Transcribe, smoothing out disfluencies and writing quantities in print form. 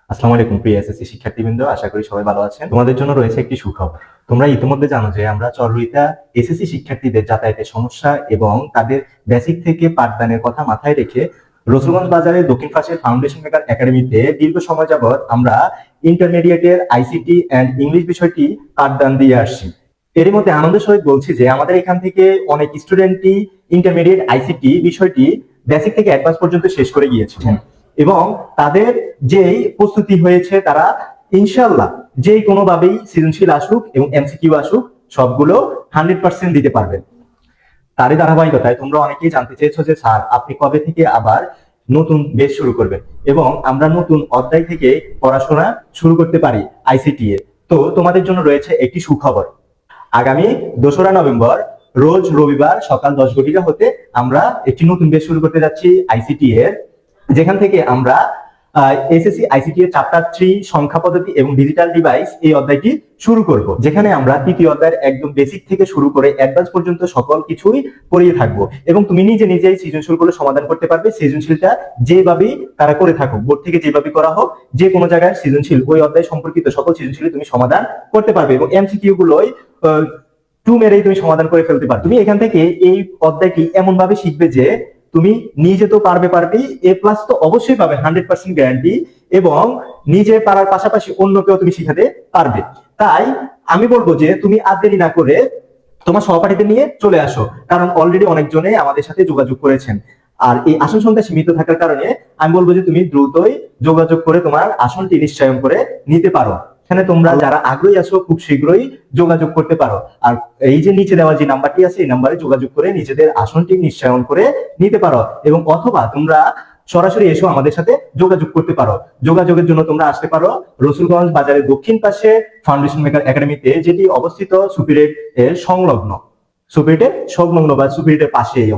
আসসালামু আলাইকুম প্রিয় এসএসসি শিক্ষার্থীবৃন্দ, আশা করি সবাই ভালো আছেন। তোমাদের জন্য রয়েছে একটি সুখবর। তোমরা ইতিমধ্যে জানো যে আমরা চররুইতা এসএসসি শিক্ষার্থীদের যাতায়াতের সমস্যা এবং তাদের বেসিক থেকে পাঠদানের কথা মাথায় রেখে রসুলগঞ্জ বাজারের দক্ষিণ পাশের ফাউন্ডেশন মেকার একাডেমিতে দীর্ঘ সময় যাবৎ আমরা ইন্টারমিডিয়েটের আইসিটি অ্যান্ড ইংলিশ বিষয়টি পাঠদান দিয়ে আসছি। এরই মধ্যে আনন্দের সহিত বলছি যে আমাদের এখান থেকে অনেক স্টুডেন্টই ইন্টারমিডিয়েট আইসিটি বিষয়টি বেসিক থেকে অ্যাডভান্স পর্যন্ত শেষ করে গিয়েছেন এবং তাদের যেই প্রস্তুতি হয়েছে তারা ইনশাল্লাহ যে কোনোভাবেই সৃজনশীল আসুক এবং এমসিকিউ আসুক সবগুলো 100% দিতে পারবেন। তারই ধারাবাহিকতায় তোমরা অনেকেই জানতে চেয়েছো যে স্যার আপনি কবে থেকে আবার নতুন বেচ শুরু করবেন এবং আমরা নতুন অধ্যায় থেকে পড়াশোনা শুরু করতে পারি আইসিটি এ। তো তোমাদের জন্য রয়েছে একটি সুখবর। আগামী 2রা নভেম্বর রোজ রবিবার সকাল 10 ঘটিকা হতে আমরা একটি নতুন বেচ শুরু করতে যাচ্ছি আইসিটি এর, যেখান থেকে আমরা এসএসসি আইসিটি এর চ্যাপ্টার 3 সংখ্যা পদ্ধতি এবং ডিজিটাল ডিভাইস এই অধ্যায়টি শুরু করব, যেখানে আমরা তৃতীয় অধ্যায়ের একদম বেসিক থেকে শুরু করে অ্যাডভান্স পর্যন্ত সকল কিছুই পড়িয়ে থাকবো এবং তুমি নিজেই সৃজনশীলগুলো সমাধান করতে পারবে। সৃজনশীলটা যেভাবেই তারা করে থাকো, বোর্ড থেকে যেভাবে করা হোক, যে কোনো জায়গায় সৃজনশীল ওই অধ্যায় সম্পর্কিত সকল সৃজনশীল তুমি সমাধান করতে পারবে এবং এমসিকিউ গুলোই টু মেরেই তুমি সমাধান করে ফেলতে পারো। তুমি এখান থেকে এই অধ্যায়টি এমন ভাবে শিখবে যে তুমি নিজে তো পারবেই, এ প্লাস তো অবশ্যই পাবে, 100% গ্যারান্টি, এবং নিজে পারার পাশাপাশি অন্যকেও তুমি শিখাতে পারবে। তাই আমি বলবো যে তুমি আর দেরি না করে তোমার সহপাঠীদের নিয়ে চলে আসো, কারণ অলরেডি অনেকজনে আমাদের সাথে যোগাযোগ করেছেন। আর এই আসন সংখ্যা সীমিত থাকার কারণে আমি বলবো যে তুমি দ্রুতই যোগাযোগ করে তোমার আসনটি নিশ্চয়ন করে নিতে পারো। এখানে তোমরা যারা আগ্রহী আছো খুব শীঘ্রই যোগাযোগ করতে পারো। আর এই যে নিচে দেওয়া যে নাম্বারটি আছে এই নাম্বারে যোগাযোগ করে নিজেদের আসনটি নিশ্চয়ন করে নিতে পারো এবং অথবা তোমরা সরাসরি এসো আমাদের সাথে যোগাযোগ করতে পারো। যোগাযোগের জন্য তোমরা আসতে পারো রসুলগঞ্জ বাজারের দক্ষিণ পাশে ফাউন্ডেশন মেকার একাডেমিতে, যেটি অবস্থিত সুপিরিয়র এর সংলগ্ন, সুপিরিয়র সংলগ্ন বা সুপিরিয়রের পাশেই।